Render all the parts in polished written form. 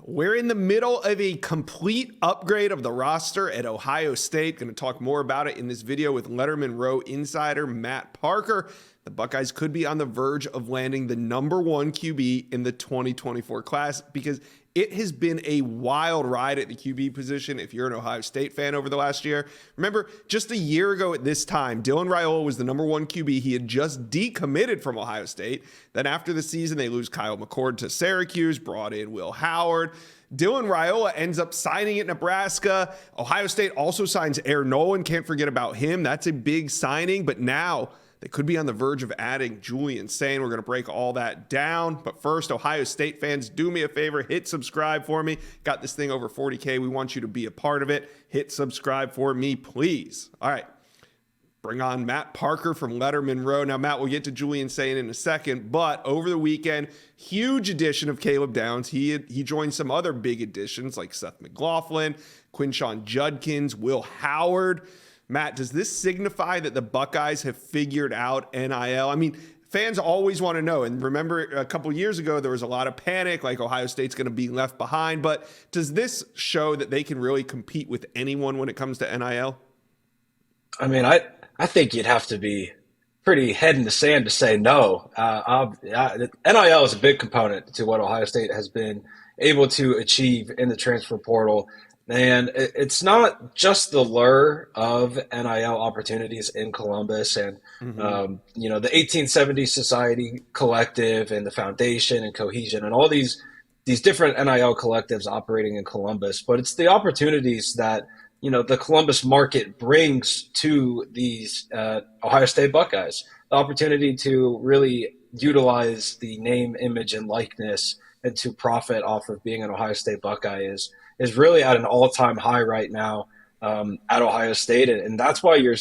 We're in the middle of a complete upgrade of the roster at Ohio State. Going to talk more about it in this video with Letterman Row insider Matt Parker. The Buckeyes could be on the verge of landing the #1 QB in the 2024 class because it has been a wild ride at the QB position if you're an Ohio State fan over the last year. Remember, just a year ago at this time, Dylan Raiola was the #1 QB. He had just decommitted from Ohio State. Then after the season, they lose Kyle McCord to Syracuse, brought in Will Howard. Dylan Raiola ends up signing at Nebraska. Ohio State also signs Aaron Nolan. Can't forget about him. That's a big signing. But now they could be on the verge of adding Julian Sayin. We're going to break all that down. But first, Ohio State fans, do me a favor. Hit subscribe for me. Got this thing over 40K. We want you to be a part of it. Hit subscribe for me, please. All right. Bring on Matt Parker from Letterman Row. Now, Matt, we'll get to Julian Sayin in a second, but over the weekend, huge addition of Caleb Downs. He joined some other big additions like Seth McLaughlin, Quinshon Judkins, Will Howard. Matt, does this signify that the Buckeyes have figured out NIL? I mean, fans always want to know. And remember, a couple years ago, there was a lot of panic, like Ohio State's going to be left behind. But does this show that they can really compete with anyone when it comes to NIL? I mean, I think you'd have to be pretty head in the sand to say no. NIL is a big component to what Ohio State has been able to achieve in the transfer portal. And it's not just the lure of NIL opportunities in Columbus and, the 1870 Society Collective and the Foundation and Cohesion and all these different NIL collectives operating in Columbus. But it's the opportunities that, the Columbus market brings to these Ohio State Buckeyes. The opportunity to really utilize the name, image, and likeness and to profit off of being an Ohio State Buckeye is really at an all-time high right now at Ohio State. And that's why you're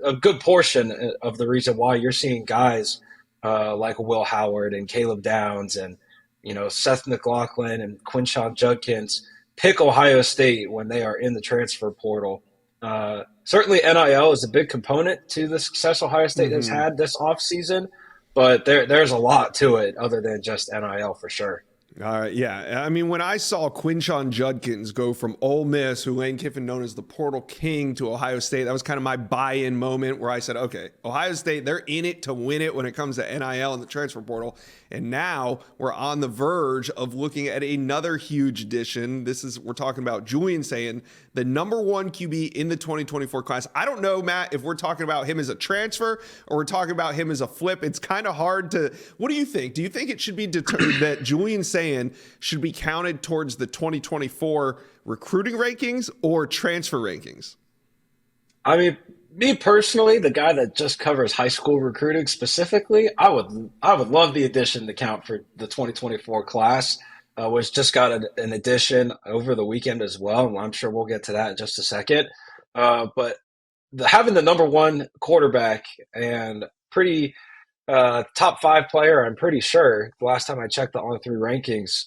a good portion of the reason why you're seeing guys like Will Howard and Caleb Downs and, Seth McLaughlin and Quinshon Judkins pick Ohio State when they are in the transfer portal. Certainly NIL is a big component to the success Ohio State has had this offseason, but there's a lot to it other than just NIL for sure. All right, yeah. I mean, when I saw Quinshon Judkins go from Ole Miss, who Lane Kiffin known as the Portal King, to Ohio State, that was kind of my buy-in moment where I said, okay, Ohio State, they're in it to win it when it comes to NIL and the transfer portal. And now we're on the verge of looking at another huge addition. We're talking about Julian Sayin, the #1 QB in the 2024 class. I don't know, Matt, if we're talking about him as a transfer or we're talking about him as a flip. It's kind of hard to, what do you think? Do you think it should be determined that Julian Sayin should be counted towards the 2024 recruiting rankings or transfer rankings? I mean, me personally, the guy that just covers high school recruiting specifically, I would love the addition to count for the 2024 class, which just got an addition over the weekend as well. And I'm sure we'll get to that in just a second. But having the #1 quarterback and pretty top 5 player, I'm pretty sure, the last time I checked the On3 rankings,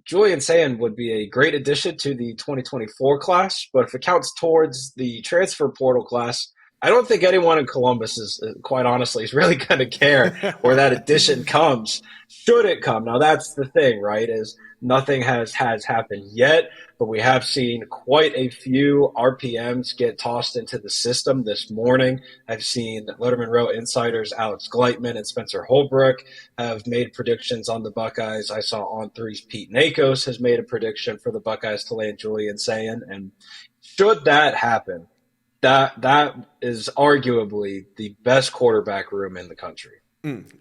Julian Sayin would be a great addition to the 2024 class. But if it counts towards the transfer portal class, I don't think anyone in Columbus quite honestly, is really going to care where that addition comes. Should it come? Now, that's the thing, right, is nothing has happened yet, but we have seen quite a few RPMs get tossed into the system this morning. I've seen Letterman Row insiders Alex Gleitman and Spencer Holbrook have made predictions on the Buckeyes. I saw On3's Pete Nakos has made a prediction for the Buckeyes to land Julian Sayin. And should that happen, that is arguably the best quarterback room in the country.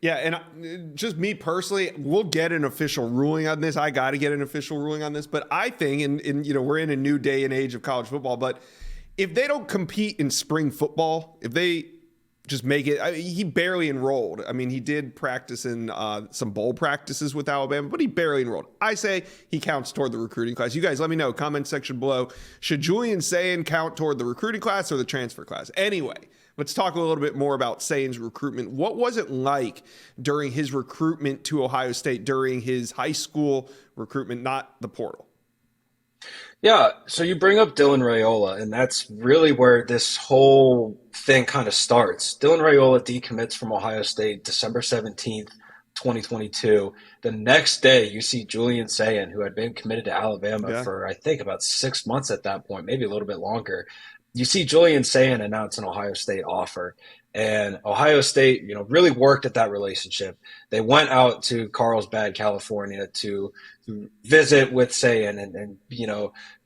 Yeah, and just me personally, we'll get an official ruling on this. I got to get an official ruling on this. But I think, and we're in a new day and age of college football, but if they don't compete in spring football, if they just make it, he barely enrolled. I mean, he did practice in some bowl practices with Alabama, but he barely enrolled. I say he counts toward the recruiting class. You guys let me know, comment section below. Should Julian Sayin count toward the recruiting class or the transfer class? Anyway, let's talk a little bit more about Sayin's recruitment. What was it like during his recruitment to Ohio State, during his high school recruitment, not the portal? Yeah, so you bring up Dylan Raiola, and that's really where this whole thing kind of starts. Dylan Raiola decommits from Ohio State December 17th, 2022. The next day, you see Julian Sayin, who had been committed to Alabama Yeah. for, I think, about 6 months at that point, maybe a little bit longer. You see Julian Sayin announce an Ohio State offer. And Ohio State, really worked at that relationship. They went out to Carlsbad, California to visit with Sayin and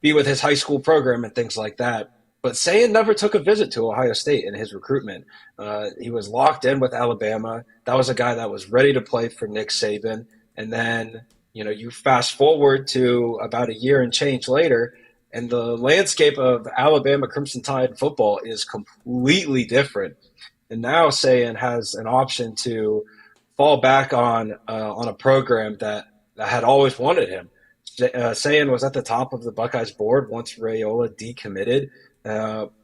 be with his high school program and things like that. But Sayin never took a visit to Ohio State in his recruitment. He was locked in with Alabama. That was a guy that was ready to play for Nick Saban. And then, you fast forward to about a year and change later, and the landscape of Alabama Crimson Tide football is completely different. And now Sayin has an option to fall back on a program that had always wanted him. Sayin was at the top of the Buckeyes board once Raiola decommitted.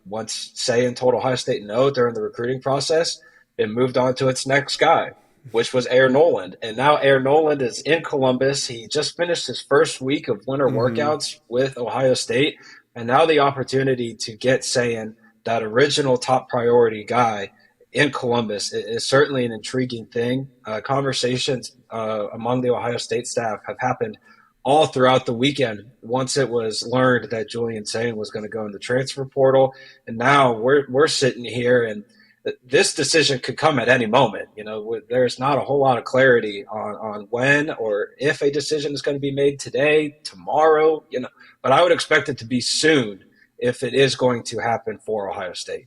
Once Sayin told Ohio State no during the recruiting process, it moved on to its next guy, which was Air Noland. And now Air Noland is in Columbus. He just finished his first week of winter workouts with Ohio State. And now the opportunity to get Sayin, that original top priority guy, in Columbus is certainly an intriguing thing. Conversations among the Ohio State staff have happened all throughout the weekend once it was learned that Julian Sayin was going to go in the transfer portal. And now we're sitting here, and this decision could come at any moment. There's not a whole lot of clarity on when or if a decision is going to be made today, tomorrow, but I would expect it to be soon if it is going to happen for Ohio State.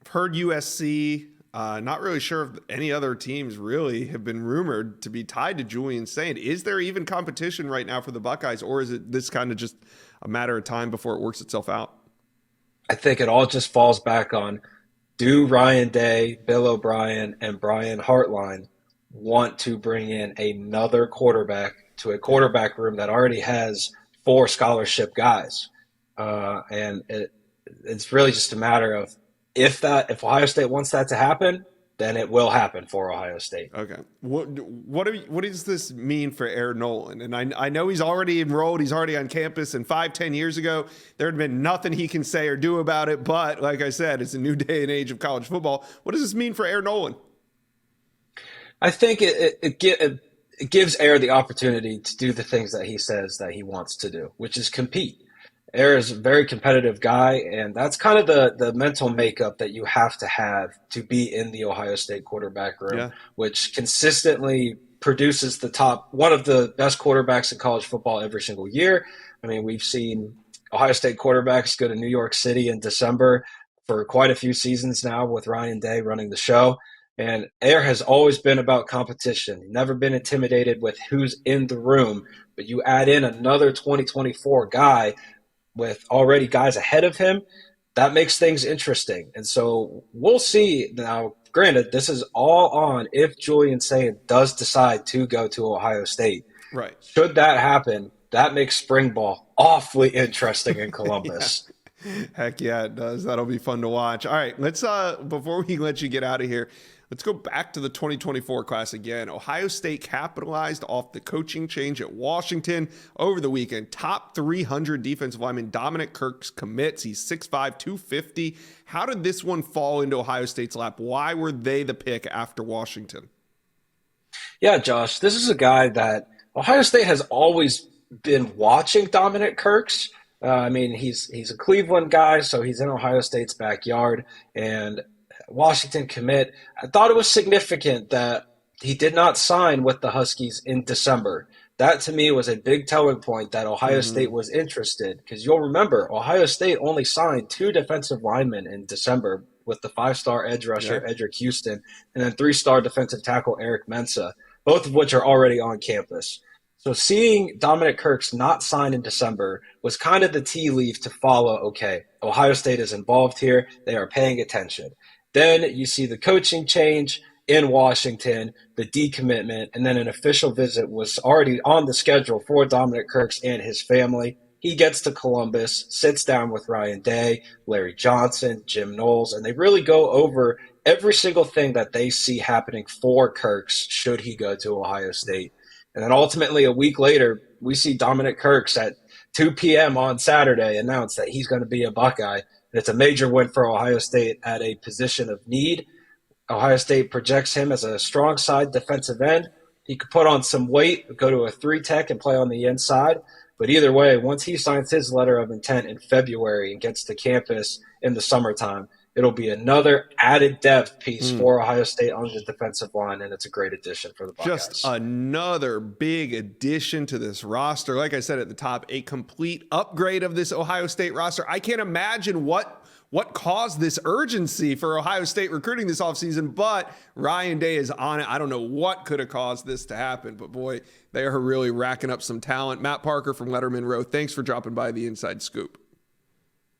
Heard USC. Not really sure if any other teams really have been rumored to be tied to Julian Sayin. Is there even competition right now for the Buckeyes, or is it this kind of just a matter of time before it works itself out? I think it all just falls back on, do Ryan Day, Bill O'Brien, and Brian Hartline want to bring in another quarterback to a quarterback room that already has 4 scholarship guys? And it's really just a matter of, if Ohio State wants that to happen, then it will happen for Ohio State. Okay. What does this mean for Air Noland? And I know he's already enrolled. He's already on campus. And 5-10 years ago, there had been nothing he can say or do about it. But like I said, it's a new day and age of college football. What does this mean for Air Noland? I think it gives Air the opportunity to do the things that he says that he wants to do, which is compete. Air is a very competitive guy, and that's kind of the mental makeup that you have to be in the Ohio State quarterback room, which consistently produces one of the best quarterbacks in college football every single year. I mean, we've seen Ohio State quarterbacks go to New York City in December for quite a few seasons now with Ryan Day running the show. And Air has always been about competition. Never been intimidated with who's in the room, but you add in another 2024 guy with already guys ahead of him, that makes things interesting. And so we'll see. Now, granted, this is all on if Julian Sayin does decide to go to Ohio State. Right. Should that happen, that makes spring ball awfully interesting in Columbus. Heck yeah, it does. That'll be fun to watch. All right, let's before we let you get out of here, let's go back to the 2024 class again. Ohio State capitalized off the coaching change at Washington over the weekend. Top 300 defensive lineman Dominick Kirks commits. He's 6'5", 250. How did this one fall into Ohio State's lap? Why were they the pick after Washington? Yeah, Josh, this is a guy that Ohio State has always been watching. Dominick Kirks. I mean, he's a Cleveland guy, so he's in Ohio State's backyard. And Washington commit. I thought it was significant that he did not sign with the Huskies in December. That to me was a big telling point that Ohio State was interested, because you'll remember Ohio State only signed 2 defensive linemen in December with the 5-star edge rusher Edric Houston and then 3-star defensive tackle Eric Mensah, both of which are already on campus. So seeing Dominick Kirks not sign in December was kind of the tea leaf to follow. Okay, Ohio State is involved here. They are paying attention. Then you see the coaching change in Washington, the decommitment, and then an official visit was already on the schedule for Dominick Kirks and his family. He gets to Columbus, sits down with Ryan Day, Larry Johnson, Jim Knowles, and they really go over every single thing that they see happening for Kirks should he go to Ohio State. And then ultimately a week later, we see Dominick Kirks at 2 p.m. on Saturday announce that he's going to be a Buckeye. And it's a major win for Ohio State at a position of need. Ohio State projects him as a strong side defensive end, He could put on some weight, go to a 3-tech and play on the inside. But either way, once he signs his letter of intent in February and gets to campus in the summertime, it'll be another added depth piece for Ohio State on the defensive line, and it's a great addition for the Buckeyes. Just another big addition to this roster. Like I said at the top, a complete upgrade of this Ohio State roster. I can't imagine what caused this urgency for Ohio State recruiting this offseason, but Ryan Day is on it. I don't know what could have caused this to happen, but boy, they are really racking up some talent. Matt Parker from Letterman Row, thanks for dropping by the Inside Scoop.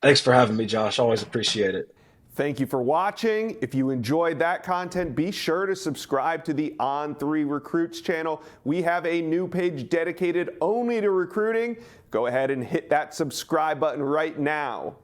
Thanks for having me, Josh. Always appreciate it. Thank you for watching. If you enjoyed that content, be sure to subscribe to the On3 Recruits channel. We have a new page dedicated only to recruiting. Go ahead and hit that subscribe button right now.